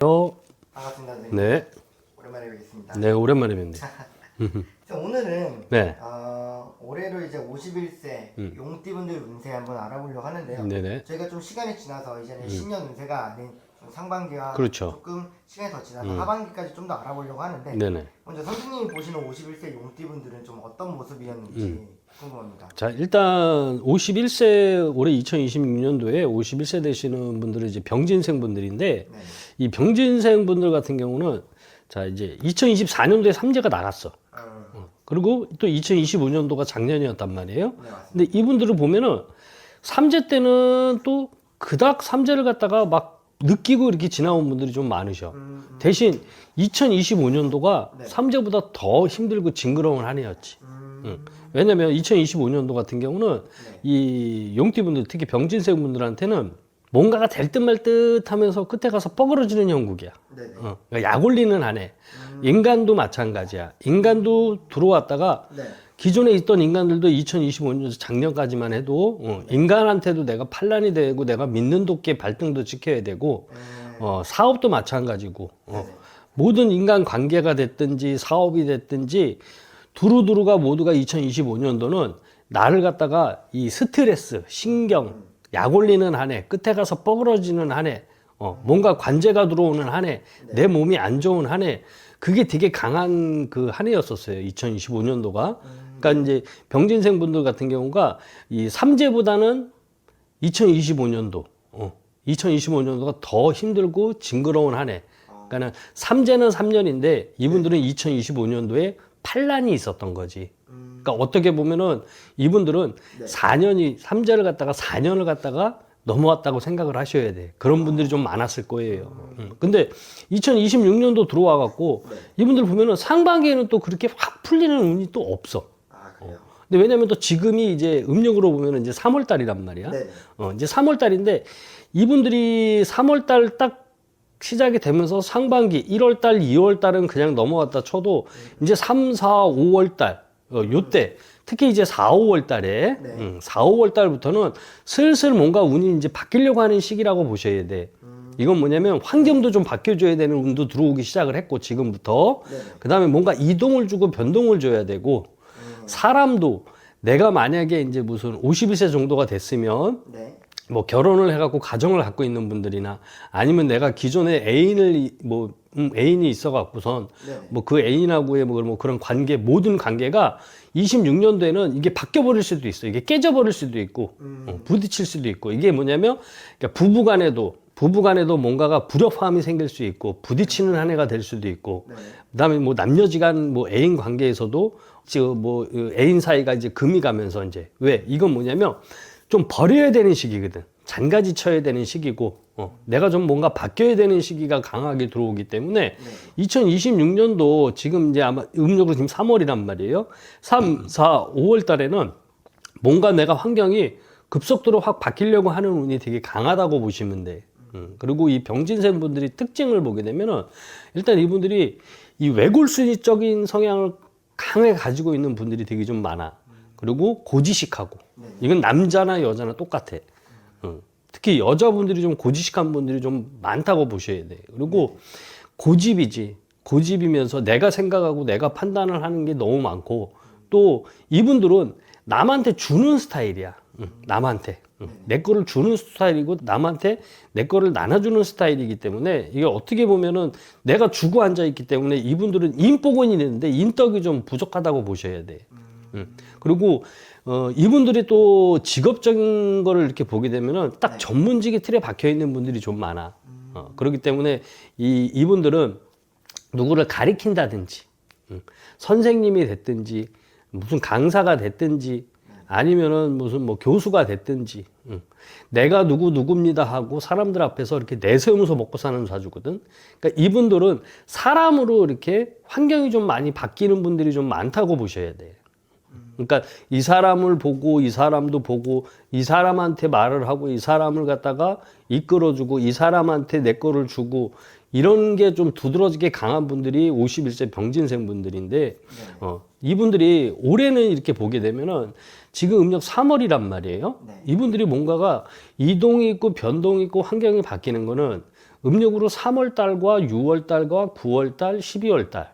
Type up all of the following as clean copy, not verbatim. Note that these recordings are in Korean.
반갑습니다, 선생님. 네. 오랜만에 뵙겠습니다. 네, 오랜만에 뵙네. 오늘은 네. 올해로 이제 51세 용띠분들 운세 한번 알아보려고 하는데요. 네네. 저희가 좀 시간이 지나서 이제는 신년 운세가 아닌 좀 상반기와 그렇죠. 조금 시간이 더 지나서 하반기까지 좀 더 알아보려고 하는데 네네. 먼저 선생님이 보시는 51세 용띠분들은 좀 어떤 모습이었는지 궁금합니다. 자, 일단 51세, 올해 2026년도에 51세 되시는 분들은 이제 병진생 분들인데, 네. 이 병진생 분들 같은 경우는, 자, 이제 2024년도에 삼재가 나갔어. 그리고 또 2025년도가 작년이었단 말이에요. 네, 맞습니다. 근데 이분들을 보면은 삼재 때는 또 그닥 삼재를 갖다가 막 느끼고 이렇게 지나온 분들이 좀 많으셔. 대신 2025년도가 네. 삼재보다 더 힘들고 징그러운 한 해였지. 왜냐면 2025년도 같은 경우는 네. 이 용띠분들, 특히 병진생 분들한테는 뭔가가 될 듯 말 듯 하면서 끝에 가서 뻐그러지는 형국이야. 네네. 그러니까 약 올리는 한 해. 인간도 마찬가지야. 인간도 들어왔다가 네. 기존에 있던 인간들도 2025년 작년까지만 해도 인간한테도 내가 반란이 되고 내가 믿는 도끼에 발등도 지켜야 되고 사업도 마찬가지고 모든 인간 관계가 됐든지 사업이 됐든지 두루두루가 모두가 2025년도는 나를 갖다가 이 스트레스, 신경, 약 올리는 한 해, 끝에 가서 뻐그러지는 한 해, 뭔가 관제가 들어오는 한 해, 내 몸이 안 좋은 한 해, 그게 되게 강한 그 한 해였었어요. 2025년도가. 그러니까 이제 병진생 분들 같은 경우가 이 삼재보다는 2025년도, 2025년도가 더 힘들고 징그러운 한 해. 그러니까는 삼재는 3년인데 이분들은 2025년도에 반란이 있었던 거지. 그러니까 어떻게 보면은 이분들은 4년이 삼재를 갖다가 4년을 갖다가 넘어왔다고 생각을 하셔야 돼. 그런 분들이 좀 많았을 거예요. 근데 2026년도 들어와 갖고 이분들 보면은 상반기에는 또 그렇게 확 풀리는 운이 또 없어. 아, 그래요? 근데 왜냐면 또 지금이 이제 음력으로 보면은 이제 3월 달이란 말이야. 네. 이제 3월 달인데 이분들이 3월 달 딱 시작이 되면서 상반기 1월 달, 2월 달은 그냥 넘어갔다 쳐도 이제 3, 4, 5월 달 요때 특히 이제 4, 5월 달에 4, 5월 달부터는 슬슬 뭔가 운이 이제 바뀌려고 하는 시기라고 보셔야 돼. 이건 뭐냐면 환경도 좀 바뀌어줘야 되는 운도 들어오기 시작을 했고 지금부터 그 다음에 뭔가 이동을 주고 변동을 줘야 되고 사람도 내가 만약에 이제 무슨 51세 정도가 됐으면 네. 뭐 결혼을 해갖고 가정을 갖고 있는 분들이나 아니면 내가 기존에 애인을 애인이 있어갖고선 뭐 그 애인하고의 뭐 그런 관계 모든 관계가 26년도에는 이게 바뀌어버릴 수도 있어. 이게 깨져버릴 수도 있고 부딪힐 수도 있고 이게 뭐냐면 그러니까 부부간에도 뭔가가 불협화음이 생길 수 있고 부딪히는 한 해가 될 수도 있고 그다음에 뭐 남녀지간 뭐 애인 관계에서도 지금 뭐 애인 사이가 이제 금이 가면서 이제 왜 이건 뭐냐면 좀 버려야 되는 시기거든. 잔가지 쳐야 되는 시기고 내가 좀 뭔가 바뀌어야 되는 시기가 강하게 들어오기 때문에 2026년도 지금 이제 아마 음력으로 지금 3월이란 말이에요. 3, 4, 5월 달에는 뭔가 내가 환경이 급속도로 확 바뀌려고 하는 운이 되게 강하다고 보시면 돼. 그리고 이 병진생 분들이 특징을 보게 되면은 일단 이분들이 이 외골수적인 성향을 강하게 가지고 있는 분들이 되게 좀 많아. 그리고 고지식하고 이건 남자나 여자나 똑같아. 특히 여자분들이 좀 고지식한 분들이 좀 많다고 보셔야 돼. 그리고 고집이지. 고집이면서 내가 생각하고 내가 판단을 하는 게 너무 많고 또 이분들은 남한테 주는 스타일이야. 남한테. 내 거를 주는 스타일이고 남한테 내 거를 나눠주는 스타일이기 때문에 이게 어떻게 보면은 내가 주고 앉아있기 때문에 이분들은 인복은 있는데 인덕이 좀 부족하다고 보셔야 돼. 그리고 이분들이 또 직업적인 거를 이렇게 보게 되면은 딱 전문직의 틀에 박혀 있는 분들이 좀 많아. 그렇기 때문에 이분들은 누구를 가리킨다든지 선생님이 됐든지 무슨 강사가 됐든지 아니면은 무슨 뭐 교수가 됐든지 내가 누구입니다 하고 사람들 앞에서 이렇게 내세우면서 먹고 사는 사주거든. 그러니까 이분들은 사람으로 이렇게 환경이 좀 많이 바뀌는 분들이 좀 많다고 보셔야 돼. 그러니까 이 사람을 보고 이 사람도 보고 이 사람한테 말을 하고 이 사람을 갖다가 이끌어주고 이 사람한테 내 거를 주고 이런 게 좀 두드러지게 강한 분들이 51세 병진생 분들인데 이분들이 올해는 이렇게 보게 되면은 지금 음력 3월이란 말이에요. 이분들이 뭔가가 이동이 있고 변동이 있고 환경이 바뀌는 거는 음력으로 3월 달과 6월 달과 9월 달, 12월 달.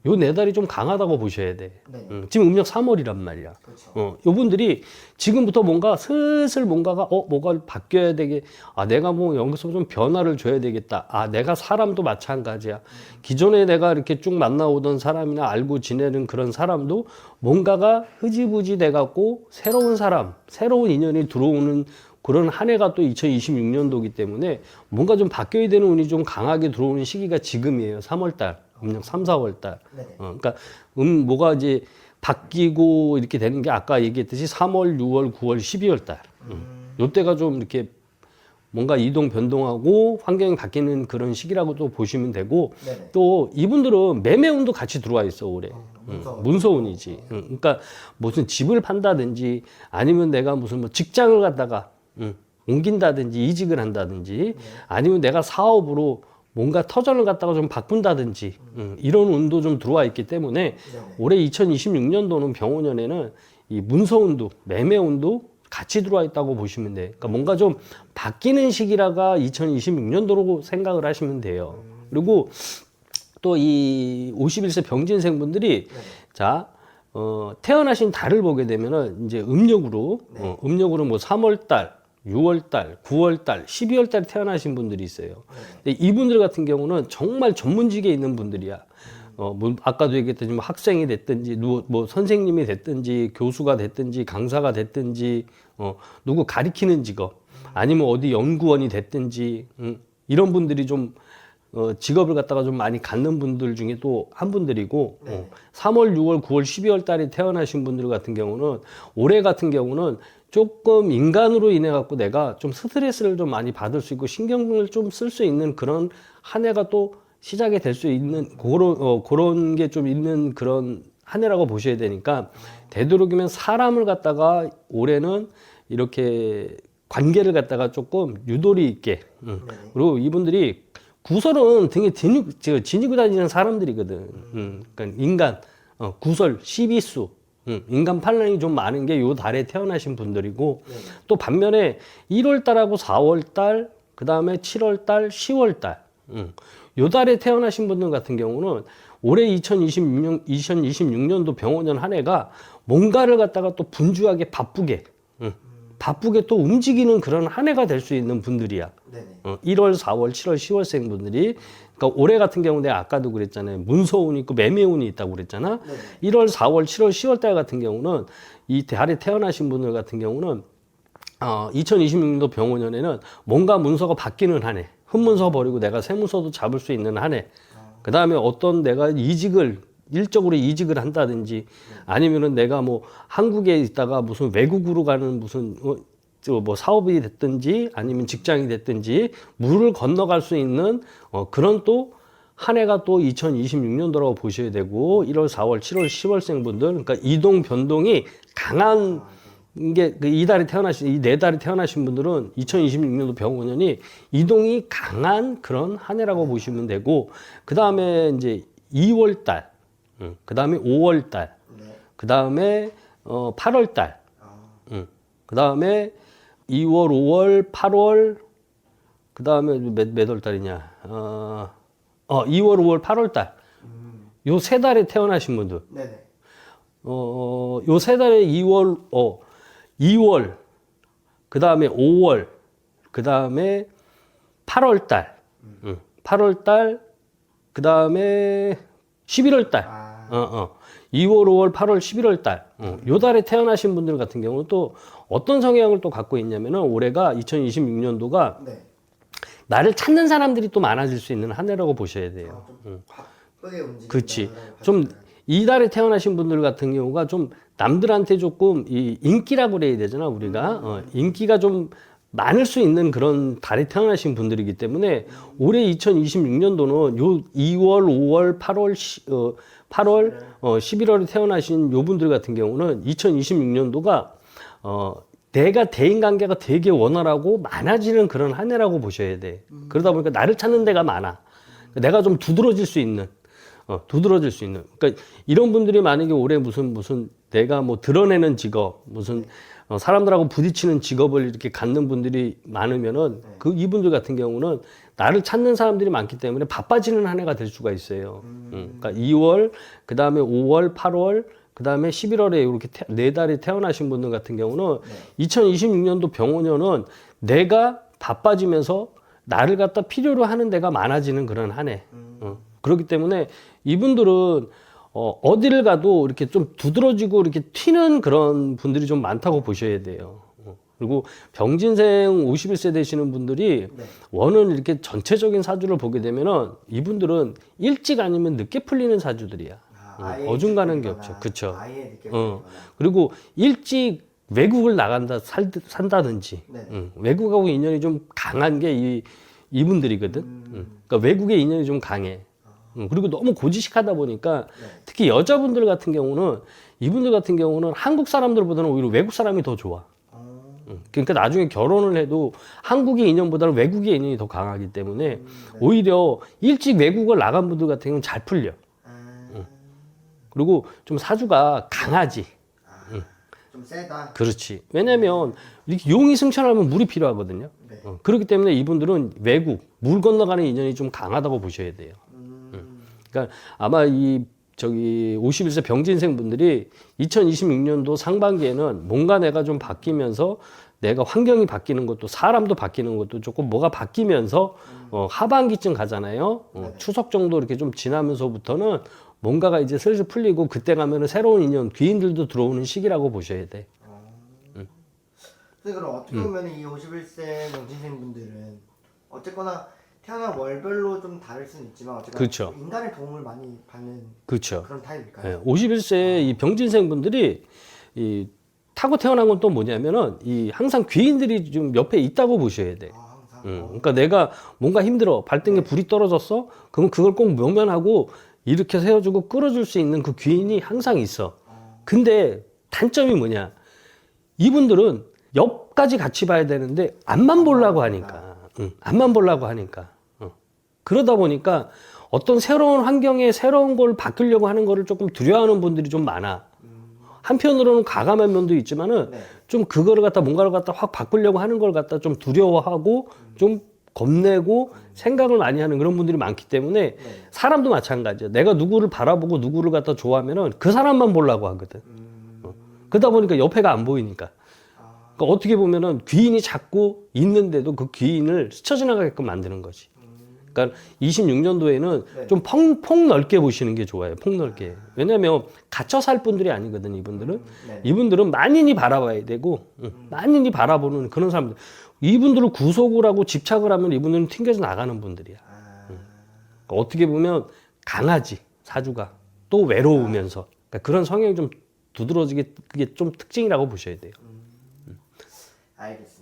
요 네 달이 좀 강하다고 보셔야 돼. 네. 지금 음력 3월이란 말이야. 그렇죠. 요분들이 지금부터 뭔가 슬슬 뭔가가 뭐가 바뀌어야 되게, 내가 뭐 여기서 좀 변화를 줘야 되겠다. 내가 사람도 마찬가지야. 기존에 내가 이렇게 쭉 만나오던 사람이나 알고 지내는 그런 사람도 뭔가가 흐지부지 돼갖고 새로운 사람, 새로운 인연이 들어오는 그런 한 해가 또 2026년도이기 때문에 뭔가 좀 바뀌어야 되는 운이 좀 강하게 들어오는 시기가 지금이에요. 3월달, 음력 3, 4월달. 그러니까 뭐가 이제 바뀌고 이렇게 되는 게 아까 얘기했듯이 3월, 6월, 9월, 12월달. 요때가 좀 이렇게 뭔가 이동 변동하고 환경이 바뀌는 그런 시기라고 또 보시면 되고, 네네. 또 이분들은 매매운도 같이 들어와 있어 올해. 문서운이지. 그러니까 무슨 집을 판다든지 아니면 내가 무슨 뭐 직장을 갖다가 옮긴다든지 이직을 한다든지 아니면 내가 사업으로 뭔가 터전을 갖다가 좀 바꾼다든지 이런 운도 좀 들어와 있기 때문에 올해 2026년도는 병원년에는 이 문서운도 매매운도 같이 들어와 있다고 보시면 돼. 그러니까 뭔가 좀 바뀌는 시기라가 2026년도로 생각을 하시면 돼요. 그리고 또 이 51세 병진생분들이 자, 태어나신 달을 보게 되면은 이제 음력으로 음력으로 뭐 3월 달, 6월 달, 9월 달, 12월 달에 태어나신 분들이 있어요. 근데 이분들 같은 경우는 정말 전문직에 있는 분들이야. 뭐 아까도 얘기했듯이 뭐 학생이 됐든지 뭐 선생님이 됐든지 교수가 됐든지 강사가 됐든지 누구 가리키는 직업 아니면 어디 연구원이 됐든지 이런 분들이 좀 직업을 갖다가 좀 많이 갖는 분들 중에 또 한 분들이고 3월, 6월, 9월, 12월 달에 태어나신 분들 같은 경우는 올해 같은 경우는 조금 인간으로 인해 갖고 내가 좀 스트레스를 좀 많이 받을 수 있고 신경을 좀 쓸 수 있는 그런 한 해가 또 시작이 될 수 있는 그런 게 좀 있는 그런 한 해라고 보셔야 되니까 되도록이면 사람을 갖다가 올해는 이렇게 관계를 갖다가 조금 유도리 있게 그리고 이분들이 구설은 등에 지니고 다니는 사람들이거든. 그러니까 인간 구설 12수 인간 판란이 좀 많은 게 요 달에 태어나신 분들이고 또 반면에 1월 달하고 4월 달 그다음에 7월 달 10월 달 요 달에 태어나신 분들 같은 경우는 올해 2026년도 병원년 한 해가 뭔가를 갖다가 또 분주하게 바쁘게 또 움직이는 그런 한 해가 될 수 있는 분들이야. 1월, 4월, 7월, 10월생 분들이 그러니까 올해 같은 경우 내가 아까도 그랬잖아요. 문서운이 있고 매매운이 있다고 그랬잖아. 1월, 4월, 7월, 10월 달 같은 경우는 이 달에 태어나신 분들 같은 경우는 2026년도 병원년에는 뭔가 문서가 바뀌는 한 해. 흠문서 버리고 내가 세문서도 잡을 수 있는 한 해. 그 다음에 어떤 내가 일적으로 이직을 한다든지 아니면은 내가 뭐 한국에 있다가 무슨 외국으로 가는 무슨 뭐 사업이 됐든지 아니면 직장이 됐든지 물을 건너갈 수 있는 그런 또 한 해가 또 2026년도라고 보셔야 되고 1월, 4월, 7월, 10월생 분들 그러니까 이동 변동이 강한 이게 이 네 달에 태어나신 분들은 2026년도 병원년이 이동이 강한 그런 한 해라고 보시면 되고 그 다음에 이제 2월 달, 그 다음에 5월 달, 그 다음에 8월 달, 그 다음에 2월, 5월, 8월, 그 다음에 몇 월 달이냐? 2월, 5월, 8월 달. 요 세 달에 태어나신 분들. 요 세 달에 2월, 그 다음에 5월, 그 다음에 8월 달, 8월 달, 그 다음에 11월 달. 2월, 5월, 8월, 11월 달. 요 달에 태어나신 분들 같은 경우는 또 어떤 성향을 또 갖고 있냐면은 올해가 2026년도가 나를 찾는 사람들이 또 많아질 수 있는 한 해라고 보셔야 돼요. 그렇지. 좀 이 달에 태어나신 분들 같은 경우가 좀 남들한테 조금 이 인기라고 그래야 되잖아 우리가 인기가 좀 많을 수 있는 그런 달에 태어나신 분들이기 때문에 올해 2026년도는 요 2월, 5월, 8월, 11월에 태어나신 요 분들 같은 경우는 2026년도가 내가 대인관계가 되게 원활하고 많아지는 그런 한 해라고 보셔야 돼. 그러다 보니까 나를 찾는 데가 많아. 내가 좀 두드러질 수 있는. 그러니까 이런 분들이 만약에 올해 무슨 내가 뭐 드러내는 직업, 무슨 사람들하고 부딪히는 직업을 이렇게 갖는 분들이 많으면은 이분들 같은 경우는 나를 찾는 사람들이 많기 때문에 바빠지는 한 해가 될 수가 있어요. 그러니까 2월, 그 다음에 5월, 8월, 그 다음에 11월에 이렇게 네 달이 태어나신 분들 같은 경우는 2026년도 병원년은 내가 바빠지면서 나를 갖다 필요로 하는 데가 많아지는 그런 한 해. 그렇기 때문에 이분들은 어디를 가도 이렇게 좀 두드러지고 이렇게 튀는 그런 분들이 좀 많다고 보셔야 돼요. 그리고 병진생 51세 되시는 분들이 원은 이렇게 전체적인 사주를 보게 되면은 이분들은 일찍 아니면 늦게 풀리는 사주들이야. 어중간한 게 없죠. 그쵸. 그리고 일찍 외국을 산다든지, 외국하고 인연이 좀 강한 게 이분들이거든. 그러니까 외국의 인연이 좀 강해. 그리고 너무 고지식하다 보니까 특히 여자분들 같은 경우는 이분들 같은 경우는 한국 사람들보다는 오히려 외국 사람이 더 좋아. 그러니까 나중에 결혼을 해도 한국의 인연보다는 외국의 인연이 더 강하기 때문에 오히려 일찍 외국을 나간 분들 같은 경우는 잘 풀려. 그리고 좀 사주가 강하지. 좀 세다. 그렇지. 왜냐면 이렇게 용이 승천하면 물이 필요하거든요. 그렇기 때문에 이분들은 외국, 물 건너가는 인연이 좀 강하다고 보셔야 돼요. 그러니까 아마 51세 병진생 분들이 2026년도 상반기에는 뭔가 내가 좀 바뀌면서 내가 환경이 바뀌는 것도 사람도 바뀌는 것도 조금 뭐가 바뀌면서 하반기쯤 가잖아요. 추석 정도 이렇게 좀 지나면서부터는 뭔가가 이제 슬슬 풀리고 그때 가면은 새로운 인연, 귀인들도 들어오는 시기라고 보셔야 돼. 그럼 어떻게 보면 이 51세 명진생 분들은 어쨌거나 태어난 월별로 좀 다를 수는 있지만 어쨌거나 그렇죠. 인간의 도움을 많이 받는 그렇죠. 그런 타입일까요? 네, 51세 이 병진생 분들이 타고 태어난 건 또 뭐냐면은 항상 귀인들이 좀 옆에 있다고 보셔야 돼. 항상. 그러니까 내가 뭔가 힘들어, 발등에 불이 떨어졌어, 그러면 그걸 꼭 모면하고 이렇게 세워주고 끌어줄 수 있는 그 귀인이 항상 있어. 근데 단점이 뭐냐? 이분들은 옆까지 같이 봐야 되는데 앞만 보려고 하니까. 앞만 보려고 하니까. 그러다 보니까 어떤 새로운 환경에 새로운 걸 바꾸려고 하는 거를 조금 두려워하는 분들이 좀 많아. 한편으로는 과감한 면도 있지만은 좀 그거를 갖다 뭔가를 갖다 확 바꾸려고 하는 걸 갖다 좀 두려워하고 좀 겁내고 생각을 많이 하는 그런 분들이 많기 때문에 사람도 마찬가지야. 내가 누구를 바라보고 누구를 갖다 좋아하면은 그 사람만 보려고 하거든. 그러다 보니까 옆에가 안 보이니까. 그러니까 어떻게 보면은 귀인이 자꾸 있는데도 그 귀인을 스쳐 지나가게끔 만드는 거지. 그러니까 26년도에는 좀 폭넓게 보시는 게 좋아요. 폭넓게. 왜냐면 갇혀 살 분들이 아니거든, 이분들은. 이분들은 만인이 바라봐야 되고, 만인이 바라보는 그런 사람들. 이분들을 구속을 하고 집착을 하면 이분들은 튕겨져 나가는 분들이야. 그러니까 어떻게 보면 강하지, 사주가. 또 외로우면서. 그러니까 그런 성향이 좀 두드러지게 그게 좀 특징이라고 보셔야 돼요. 알겠습니다.